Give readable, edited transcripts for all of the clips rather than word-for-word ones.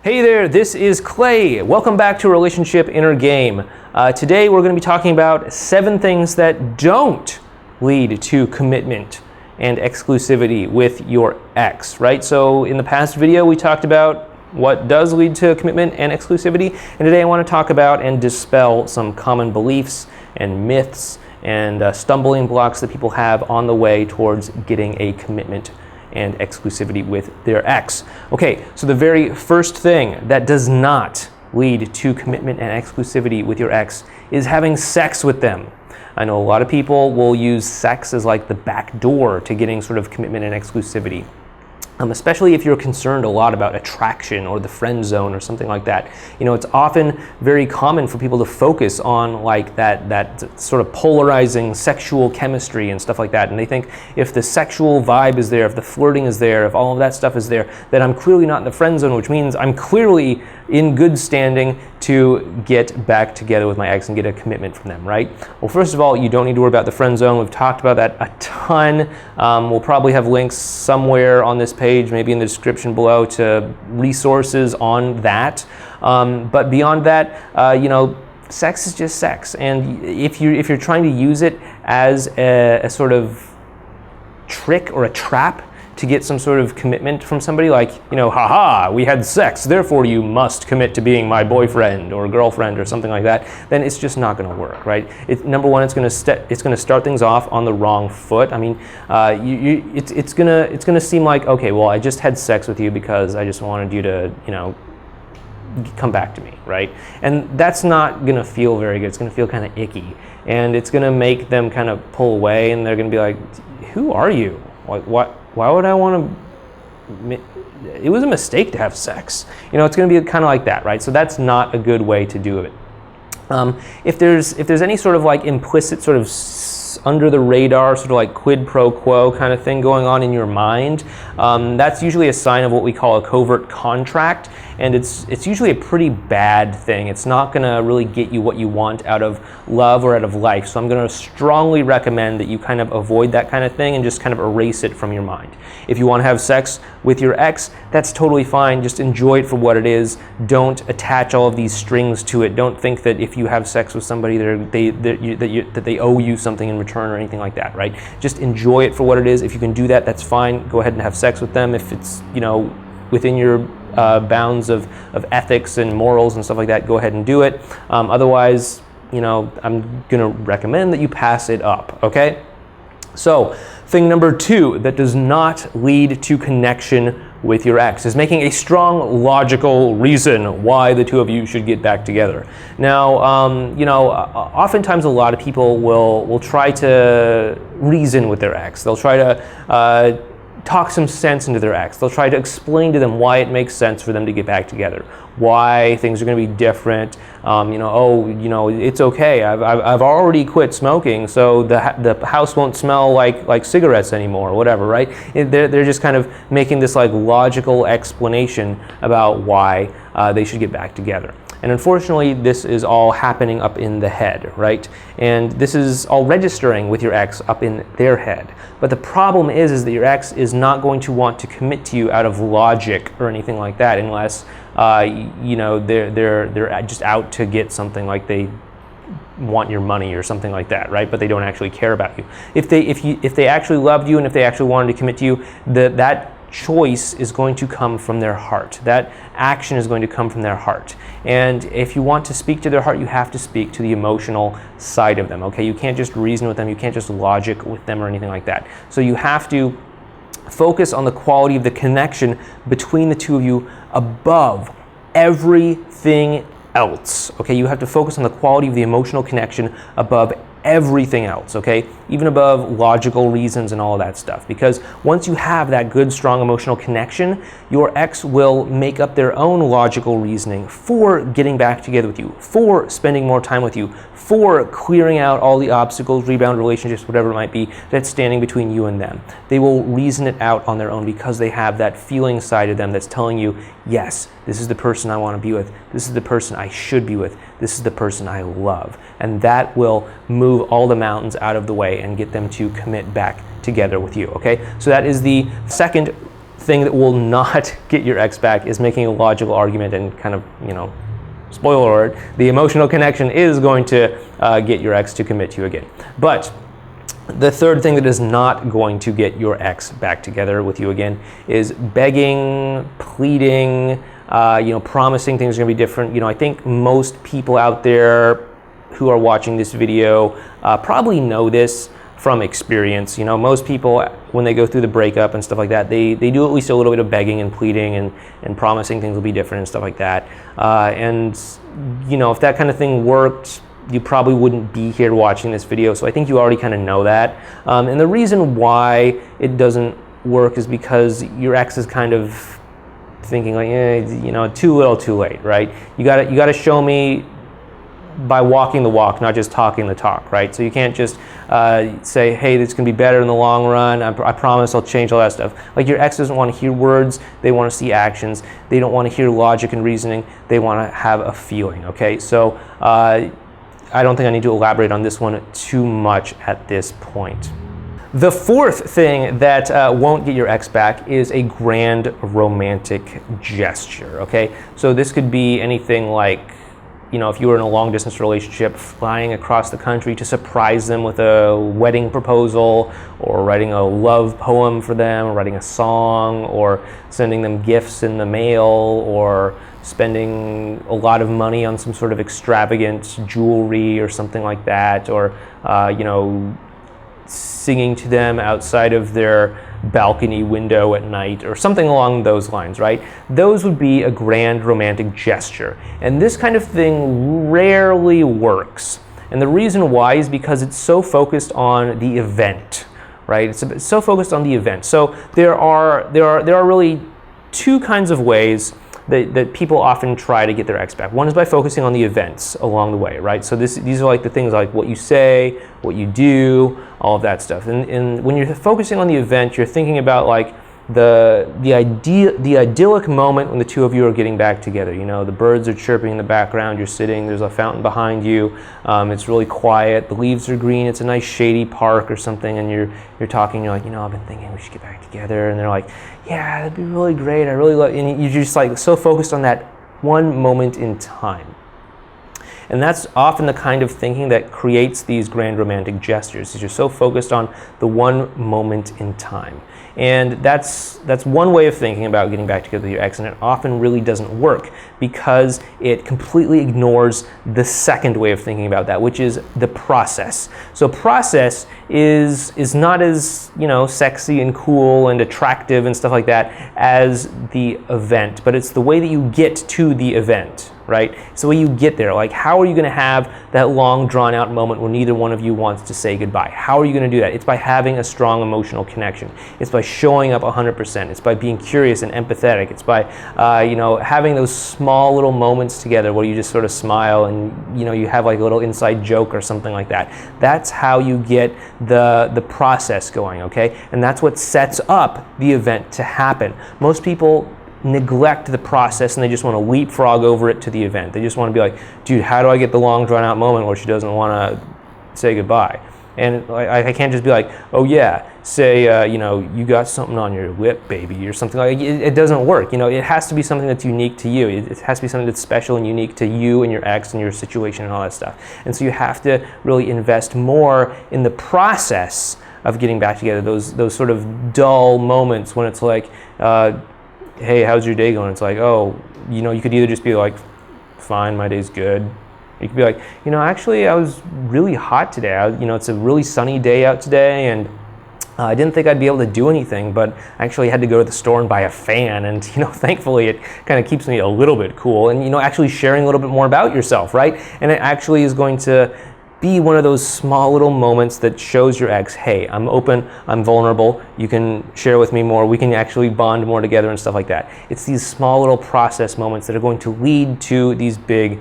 Hey there, this is Clay. Welcome back to Relationship Inner Game. Today we're going to be talking about 7 things that don't lead to commitment and exclusivity with your ex, right? So in the past video we talked about what does lead to commitment and exclusivity, and today I want to talk about and dispel some common beliefs and myths and stumbling blocks that people have on the way towards getting a commitment and exclusivity with their ex. Okay, so the very first thing that does not lead to commitment and exclusivity with your ex is having sex with them. I know a lot of people will use sex as like the back door to getting sort of commitment and exclusivity. Especially if you're concerned a lot about attraction or the friend zone or something like that. You know, it's often very common for people to focus on like that sort of polarizing sexual chemistry and stuff like that. And they think if the sexual vibe is there, if the flirting is there, if all of that stuff is there, then I'm clearly not in the friend zone, which means I'm clearly in good standing to get back together with my ex and get a commitment from them, right? Well, first of all, you don't need to worry about the friend zone. We've talked about that a ton. We'll probably have links somewhere on this page, maybe in the description below, to resources on that. But beyond that, you know, sex is just sex. And if you're trying to use it as a sort of trick or a trap to get some sort of commitment from somebody, like, you know, haha, we had sex, therefore you must commit to being my boyfriend or girlfriend or something like that, then it's just not going to work, right? Number one, it's going to start things off on the wrong foot. I mean, it's going to seem like, okay, well, I just had sex with you because I just wanted you to, you know, come back to me, right? And that's not going to feel very good. It's going to feel kind of icky, and it's going to make them kind of pull away, and they're going to be like, who are you? Why would I want to? It was a mistake to have sex. You know, it's going to be kind of like that, right? So that's not a good way to do it. If there's any sort of like implicit sort of under the radar sort of like quid pro quo kind of thing going on in your mind, that's usually a sign of what we call a covert contract, and it's usually a pretty bad thing. It's not going to really get you what you want out of love or out of life. So I'm going to strongly recommend that you kind of avoid that kind of thing and just kind of erase it from your mind. If you want to have sex with your ex, that's totally fine. Just enjoy it for what it is. Don't attach all of these strings to it. Don't think that if you have sex with somebody that they owe you something in return or anything like that, right? Just enjoy it for what it is. If you can do that, that's fine. Go ahead and have sex with them. If it's, you know, within your bounds of ethics and morals and stuff like that, go ahead and do it. Otherwise, you know, I'm gonna recommend that you pass it up, okay? So, thing number 2 that does not lead to connection with your ex is making a strong logical reason why the two of you should get back together. Now, you know, oftentimes a lot of people will try to reason with their ex. They'll try to talk some sense into their ex. They'll try to explain to them why it makes sense for them to get back together, why things are going to be different. You know, oh, you know, it's okay. I've already quit smoking, so the house won't smell like cigarettes anymore, or whatever, right? They're just kind of making this like logical explanation about why they should get back together. And unfortunately, this is all happening up in the head, right? And this is all registering with your ex up in their head. But the problem is that your ex is not going to want to commit to you out of logic or anything like that, unless you know, they're just out to get something, like they want your money or something like that, right? But they don't actually care about you. If they actually loved you and if they actually wanted to commit to you, that choice is going to come from their heart. That action is going to come from their heart. And if you want to speak to their heart, you have to speak to the emotional side of them, okay? You can't just reason with them. You can't just logic with them or anything like that. So you have to focus on the quality of the connection between the two of you above everything else, okay? You have to focus on the quality of the emotional connection above everything else, okay? Even above logical reasons and all of that stuff. Because once you have that good, strong emotional connection, your ex will make up their own logical reasoning for getting back together with you, for spending more time with you, for clearing out all the obstacles, rebound relationships, whatever it might be, that's standing between you and them. They will reason it out on their own because they have that feeling side of them that's telling you, yes, this is the person I want to be with. This is the person I should be with. This is the person I love. And that will move all the mountains out of the way and get them to commit back together with you, okay? So that is the second thing that will not get your ex back is making a logical argument and kind of, spoiler alert, the emotional connection is going to get your ex to commit to you again. But the third thing that is not going to get your ex back together with you again is begging, pleading, promising things are going to be different. I think most people out there who are watching this video probably know this from experience. Most people, when they go through the breakup and stuff like that, they do at least a little bit of begging and pleading and promising things will be different and stuff like that. And if that kind of thing worked, you probably wouldn't be here watching this video. So I think you already kind of know that. And the reason why it doesn't work is because your ex is kind of thinking like, too little, too late, right? You gotta show me by walking the walk, not just talking the talk, right? So you can't just say, hey, this can be better in the long run. I promise I'll change all that stuff. Like, your ex doesn't want to hear words. They want to see actions. They don't want to hear logic and reasoning. They want to have a feeling, okay? So I don't think I need to elaborate on this one too much at this point. The fourth thing that won't get your ex back is a grand romantic gesture, okay? So this could be anything like, if you were in a long distance relationship, flying across the country to surprise them with a wedding proposal, or writing a love poem for them, or writing a song, or sending them gifts in the mail, or spending a lot of money on some sort of extravagant jewelry or something like that, or singing to them outside of their balcony window at night, or something along those lines, right? Those would be a grand romantic gesture. And this kind of thing rarely works. And the reason why is because it's so focused on the event, right? It's so focused on the event. So there are really two kinds of ways that people often try to get their ex back. One is by focusing on the events along the way, right? So these are like the things like what you say, what you do, all of that stuff. And when you're focusing on the event, you're thinking about like the idyllic moment when the two of you are getting back together. The birds are chirping in the background, you're sitting, there's a fountain behind you, it's really quiet, the leaves are green, it's a nice shady park or something, and you're talking, you're like, I've been thinking we should get back together, and they're like, yeah, that'd be really great, I really love, and you're just like so focused on that one moment in time. And that's often the kind of thinking that creates these grand romantic gestures, is you're so focused on the one moment in time. And that's one way of thinking about getting back together with your ex, and it often really doesn't work because it completely ignores the second way of thinking about that, which is the process. So process is not as sexy and cool and attractive and stuff like that as the event, but it's the way that you get to the event, right? It's the way you get there. Like, how are you going to have that long drawn out moment where neither one of you wants to say goodbye? How are you going to do that? It's by having a strong emotional connection. It's by showing up 100%. It's by being curious and empathetic. It's by having those small little moments together where you just sort of smile and you have like a little inside joke or something like that. That's how you get the process going, okay? And that's what sets up the event to happen. Most people neglect the process and they just want to leapfrog over it to the event. They just want to be like, dude, how do I get the long drawn out moment where she doesn't want to say goodbye? And I can't just be like, oh yeah, say you got something on your lip, baby, or something like that. It doesn't work. It has to be something that's unique to you. It has to be something that's special and unique to you and your ex and your situation and all that stuff. And so you have to really invest more in the process of getting back together. Those sort of dull moments when it's like, hey, how's your day going? It's like, oh, you could either just be like, fine, my day's good. You could be like, actually, I was really hot today. It's a really sunny day out today, and I didn't think I'd be able to do anything, but I actually had to go to the store and buy a fan, and thankfully it kind of keeps me a little bit cool. And actually sharing a little bit more about yourself, right? And it actually is going to be one of those small little moments that shows your ex, hey, I'm open, I'm vulnerable, you can share with me more, we can actually bond more together and stuff like that. It's these small little process moments that are going to lead to these big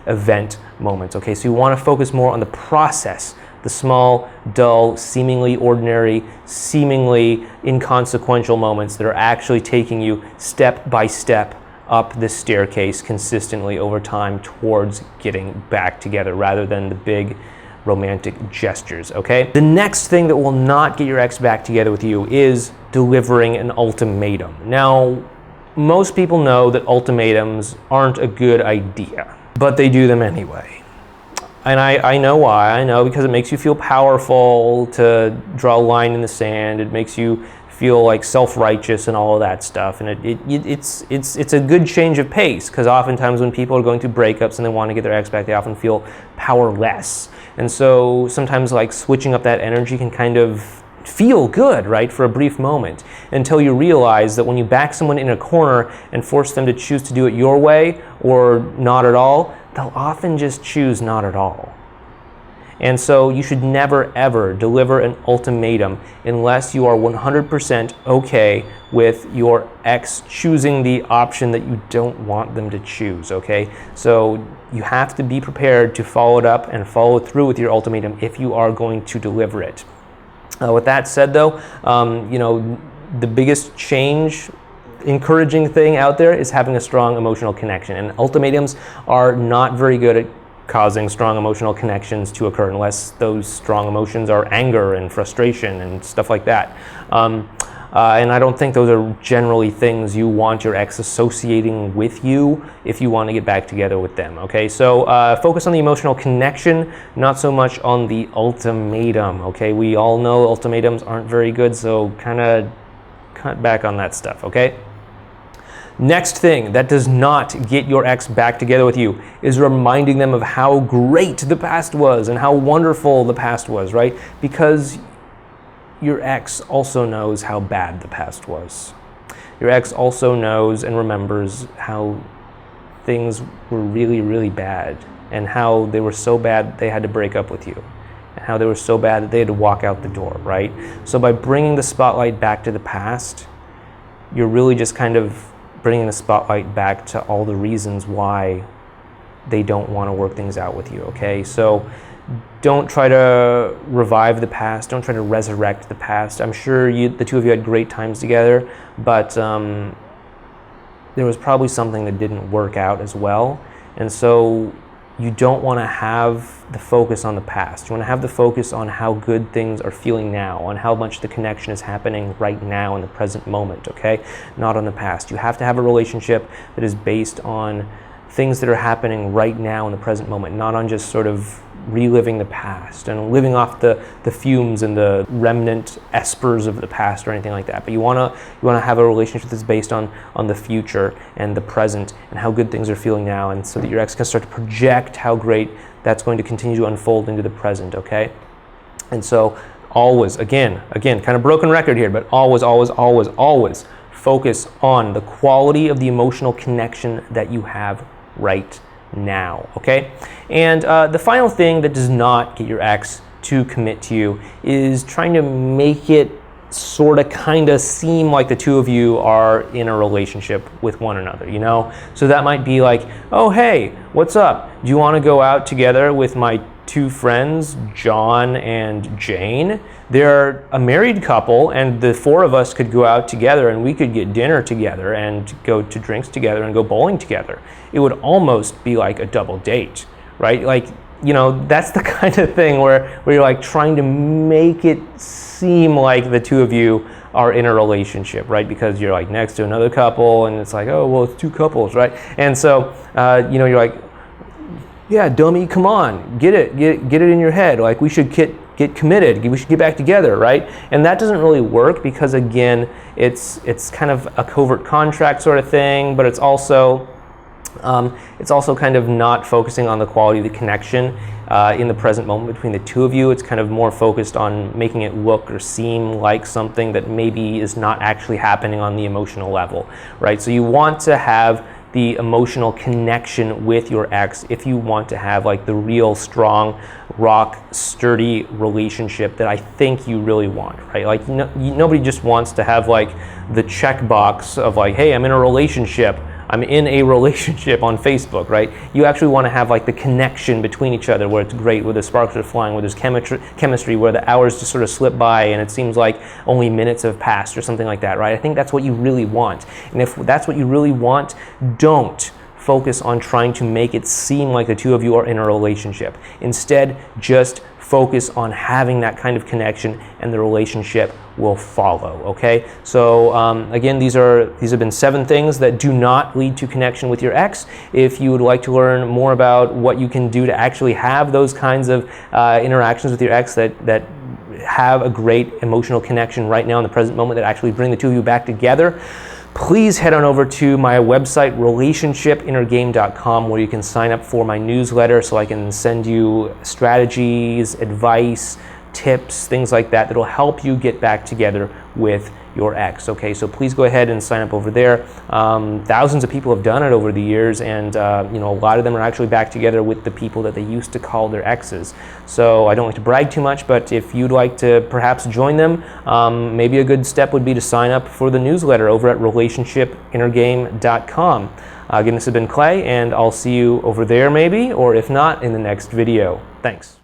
event moments, okay? So you want to focus more on the process, the small, dull, seemingly ordinary, seemingly inconsequential moments that are actually taking you step by step up this staircase consistently over time towards getting back together, rather than the big romantic gestures, okay? The next thing that will not get your ex back together with you is delivering an ultimatum. Now, most people know that ultimatums aren't a good idea, but they do them anyway. And I know why. I know because it makes you feel powerful to draw a line in the sand. It makes you feel like self-righteous and all of that stuff. And it's a good change of pace, because oftentimes when people are going through breakups and they want to get their ex back, they often feel powerless. And so sometimes like switching up that energy can kind of feel good, right, for a brief moment, until you realize that when you back someone in a corner and force them to choose to do it your way or not at all, they'll often just choose not at all. And so you should never ever deliver an ultimatum unless you are 100% okay with your ex choosing the option that you don't want them to choose, okay? So you have to be prepared to follow it up and follow through with your ultimatum if you are going to deliver it. With that said though, the biggest encouraging thing out there is having a strong emotional connection. And ultimatums are not very good at causing strong emotional connections to occur unless those strong emotions are anger and frustration and stuff like that. And I don't think those are generally things you want your ex associating with you if you want to get back together with them, okay? So focus on the emotional connection, not so much on the ultimatum, okay? We all know ultimatums aren't very good, so kind of cut back on that stuff, okay? Next thing that does not get your ex back together with you is reminding them of how great the past was and how wonderful the past was, right? Because your ex also knows how bad the past was. Your ex also knows and remembers how things were really, really bad, and how they were so bad they had to break up with you, and how they were so bad that they had to walk out the door, right? So by bringing the spotlight back to the past, you're really just kind of bringing the spotlight back to all the reasons why they don't want to work things out with you, okay? So don't try to revive the past. Don't try to resurrect the past. I'm sure the two of you had great times together, but there was probably something that didn't work out as well. And so you don't want to have the focus on the past. You want to have the focus on how good things are feeling now, on how much the connection is happening right now in the present moment, okay? Not on the past. You have to have a relationship that is based on things that are happening right now in the present moment, not on just sort of reliving the past and living off the fumes and the remnant espers of the past or anything like that. But you want to have a relationship that's based on the future and the present and how good things are feeling now, and so that your ex can start to project how great that's going to continue to unfold into the present, okay? And so always, again, kind of broken record here, but always focus on the quality of the emotional connection that you have right now, okay? And the final thing that does not get your ex to commit to you is trying to make it sort of kind of seem like the two of you are in a relationship with one another, you know? So that might be like, oh, hey, what's up? Do you want to go out together with my two friends, John and Jane? They're a married couple, and the four of us could go out together and we could get dinner together and go to drinks together and go bowling together. It would almost be like a double date, right? Like, you know, that's the kind of thing where you're like trying to make it seem like the two of you are in a relationship, right? Because you're like next to another couple and it's like, oh, well, it's two couples, right? And so, you're like, yeah, dummy, come on, get it in your head. Like, we should get committed. We should get back together, right? And that doesn't really work because, again, it's kind of a covert contract sort of thing, but it's also kind of not focusing on the quality of the connection in the present moment between the two of you. It's kind of more focused on making it look or seem like something that maybe is not actually happening on the emotional level, right? So you want to have the emotional connection with your ex if you want to have like the real strong, rock, sturdy relationship that I think you really want, right? Like nobody just wants to have like the checkbox of like, hey, I'm in a relationship on Facebook, right? You actually want to have like the connection between each other where it's great, where the sparks are flying, where there's chemistry, where the hours just sort of slip by and it seems like only minutes have passed or something like that, right? I think that's what you really want. And if that's what you really want, don't focus on trying to make it seem like the two of you are in a relationship. Instead, just focus on having that kind of connection, and the relationship will follow. Okay, so again, these have been 7 things that do not lead to connection with your ex. If you would like to learn more about what you can do to actually have those kinds of interactions with your ex that have a great emotional connection right now in the present moment, that actually bring the two of you back together, please head on over to my website, relationshipinnergame.com, where you can sign up for my newsletter so I can send you strategies, advice, tips, things like that that'll help you get back together with your ex. Okay, so please go ahead and sign up over there. Thousands of people have done it over the years, and a lot of them are actually back together with the people that they used to call their exes. So I don't like to brag too much, but if you'd like to perhaps join them, maybe a good step would be to sign up for the newsletter over at relationshipinnergame.com. Again, this has been Clay, and I'll see you over there maybe, or if not, in the next video. Thanks.